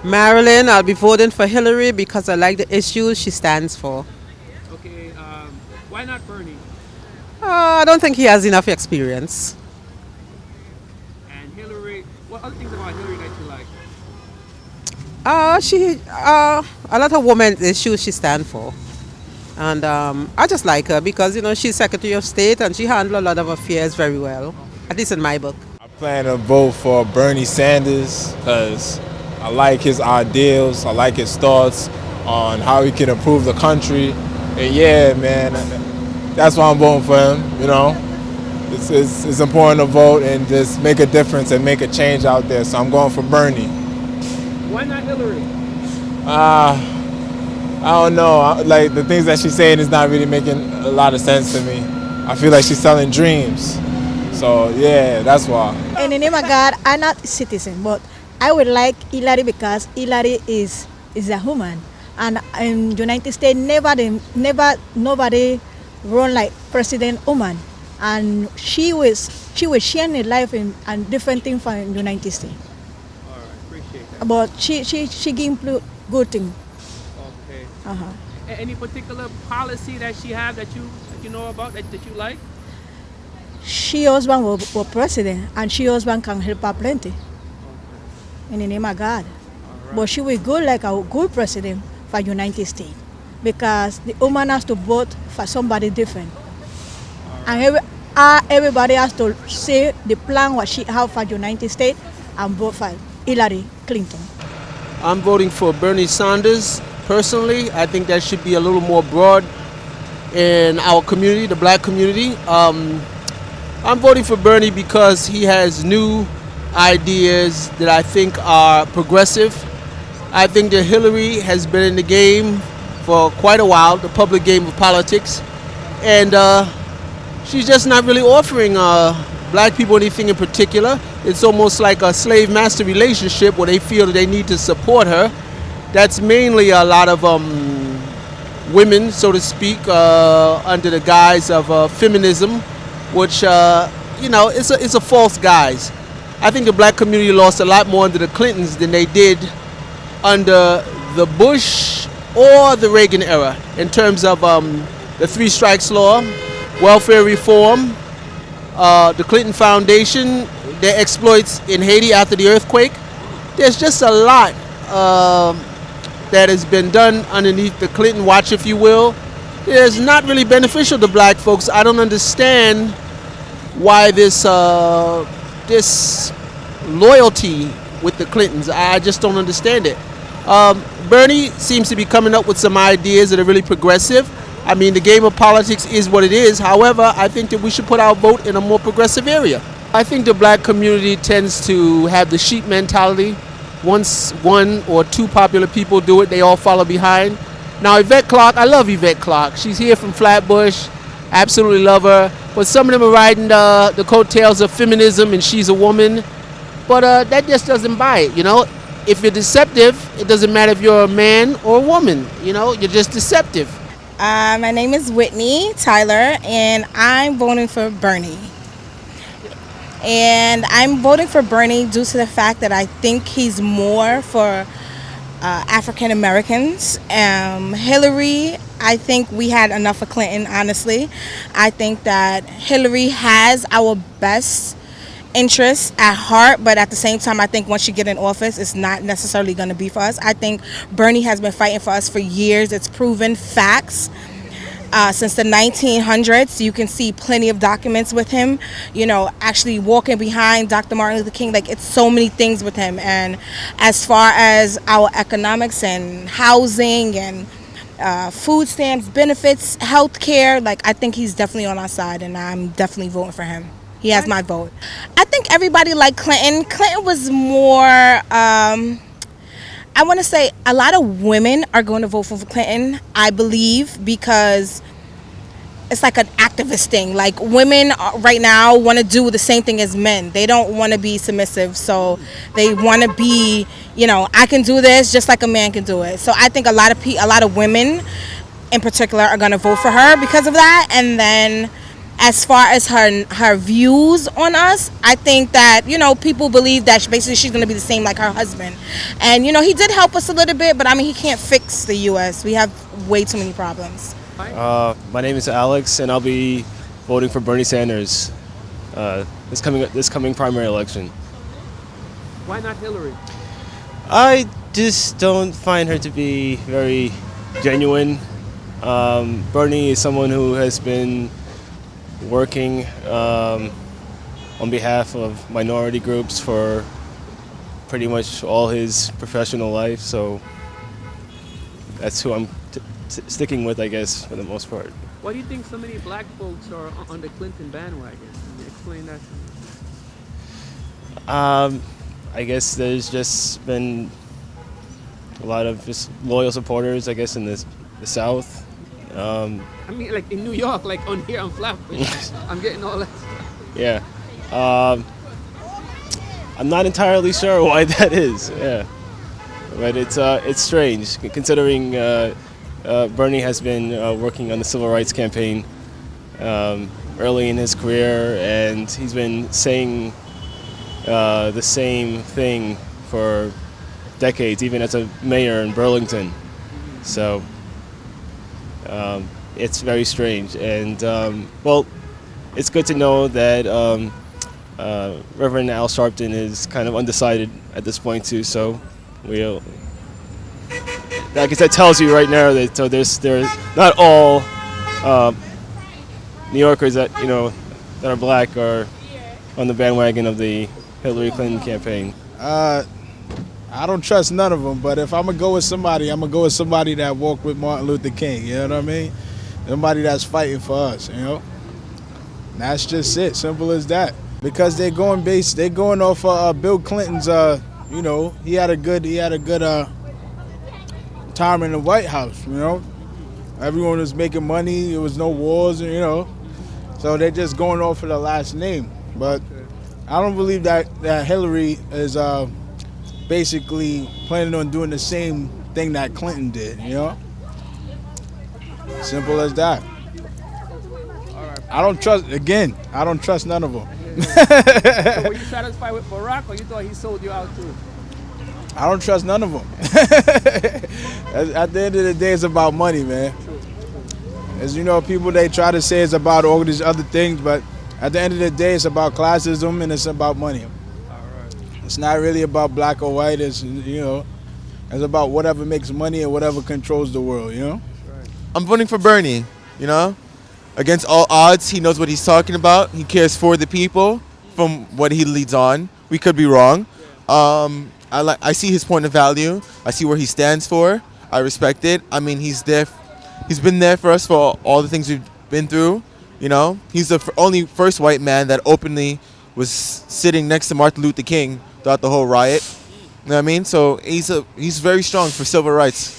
Marilyn, I'll be voting for Hillary because I like the issues she stands for. Okay, why not Bernie? I don't think he has enough experience. And Hillary, what other things about Hillary that you like? She a lot of women issues she stands for, and I just like her because she's Secretary of State and she handles a lot of affairs very well, at least in my book. I plan to vote for Bernie Sanders because I like his ideals, I like his thoughts on how he can improve the country. And yeah, man, that's why I'm voting for him. It's important to vote and just make a difference and make a change out there. So I'm going for Bernie. Why not Hillary? I don't know. Like the things that she's saying is not really making a lot of sense to me. I feel like she's selling dreams. So yeah, that's why. In the name of God, I'm not a citizen, but I would like Hillary because Hillary is a woman, and in the United States, never nobody run like President woman, and she was sharing her life and different things from the United States. All right, appreciate that. But she give good thing. Okay. Uh-huh. Any particular policy that she have that you know about that you like? She husband was president, and she husband can help her plenty. In the name of God. All right. But she will go like a good president for United States because the woman has to vote for somebody different. And everybody has to say the plan what she have for United States and vote for Hillary Clinton. I'm voting for Bernie Sanders. Personally, I think that should be a little more broad in our community, the black community. I'm voting for Bernie because he has new ideas that I think are progressive. I think that Hillary has been in the game for quite a while, the public game of politics, and she's just not really offering black people anything in particular. It's almost like a slave-master relationship where they feel that they need to support her. That's mainly a lot of women, so to speak, under the guise of feminism, which it's a false guise. I think the black community lost a lot more under the Clintons than they did under the Bush or the Reagan era in terms of the Three Strikes Law, welfare reform, the Clinton Foundation, their exploits in Haiti after the earthquake. There's just a lot that has been done underneath the Clinton watch, if you will. It's not really beneficial to black folks. I don't understand why this loyalty with the Clintons. I just don't understand it. Bernie seems to be coming up with some ideas that are really progressive. I mean, the game of politics is what it is. However, I think that we should put our vote in a more progressive area. I think the black community tends to have the sheep mentality. Once one or two popular people do it, they all follow behind. Now, Yvette Clarke, I love Yvette Clarke. She's here from Flatbush. Absolutely love her. But some of them are riding the coattails of feminism and she's a woman. But that just doesn't buy it, If you're deceptive, it doesn't matter if you're a man or a woman, you're just deceptive. My name is Whitney Tyler, and I'm voting for Bernie. And I'm voting for Bernie due to the fact that I think he's more for African Americans. Hillary, I think we had enough of Clinton, honestly. I think that Hillary has our best interests at heart, but at the same time, I think once you get in office, it's not necessarily going to be for us. I think Bernie has been fighting for us for years. It's proven facts. Since the 1900s, you can see plenty of documents with him, actually walking behind Dr. Martin Luther King. Like, it's so many things with him. And as far as our economics and housing and food stamps, benefits, health care, I think he's definitely on our side, and I'm definitely voting for him. He has my vote. I think everybody liked Clinton. Clinton was more, I want to say a lot of women are going to vote for Clinton, I believe, because it's like an activist thing. Like, women right now want to do the same thing as men. They don't want to be submissive, so they want to be, I can do this just like a man can do it. So I think a lot of women in particular are going to vote for her because of that. And then as far as her views on us, I think that, you know, people believe that basically she's going to be the same like her husband. And, you know, he did help us a little bit, but I mean, he can't fix the U.S. We have way too many problems. My name is Alex, and I'll be voting for Bernie Sanders this coming primary election. Why not Hillary? I just don't find her to be very genuine. Bernie is someone who has been working on behalf of minority groups for pretty much all his professional life, so that's who I'm sticking with, I guess, for the most part. Why do you think so many black folks are on the Clinton bandwagon? Can you explain that to me? I guess there's just been a lot of just loyal supporters, I guess, in the South. I mean, like in New York, like on here on Flatbush, I'm getting all that stuff. Yeah. I'm not entirely sure why that is. Yeah. But it's strange considering Bernie has been working on the civil rights campaign early in his career, and he's been saying the same thing for decades, even as a mayor in Burlington. So it's very strange, and well, it's good to know that Reverend Al Sharpton is kind of undecided at this point too. So we'll, I guess that tells you right now that there's not all New Yorkers that that are black are on the bandwagon of the Hillary Clinton campaign. I don't trust none of them, but if I'm gonna go with somebody, I'm gonna go with somebody that walked with Martin Luther King. You know what I mean? Somebody that's fighting for us. That's just it. Simple as that. Because they're going off Bill Clinton's. He had a good time in the White House. Everyone was making money. There was no wars. So they're just going off of the last name. But I don't believe that Hillary is basically planning on doing the same thing that Clinton did. Simple as that. I don't trust none of them. So were you satisfied with Barack, or you thought he sold you out too? I don't trust none of them. At the end of the day, it's about money, man. As people, they try to say it's about all these other things, but at the end of the day, it's about classism and it's about money. It's not really about black or white. It's about whatever makes money and whatever controls the world. I'm voting for Bernie. Against all odds, he knows what he's talking about. He cares for the people from what he leads on. We could be wrong. I see his point of value. I see where he stands for. I respect it. I mean, he's been there for us for all the things we've been through. He's the only first white man that openly was sitting next to Martin Luther King throughout the whole riot. You know what I mean? So he's very strong for civil rights.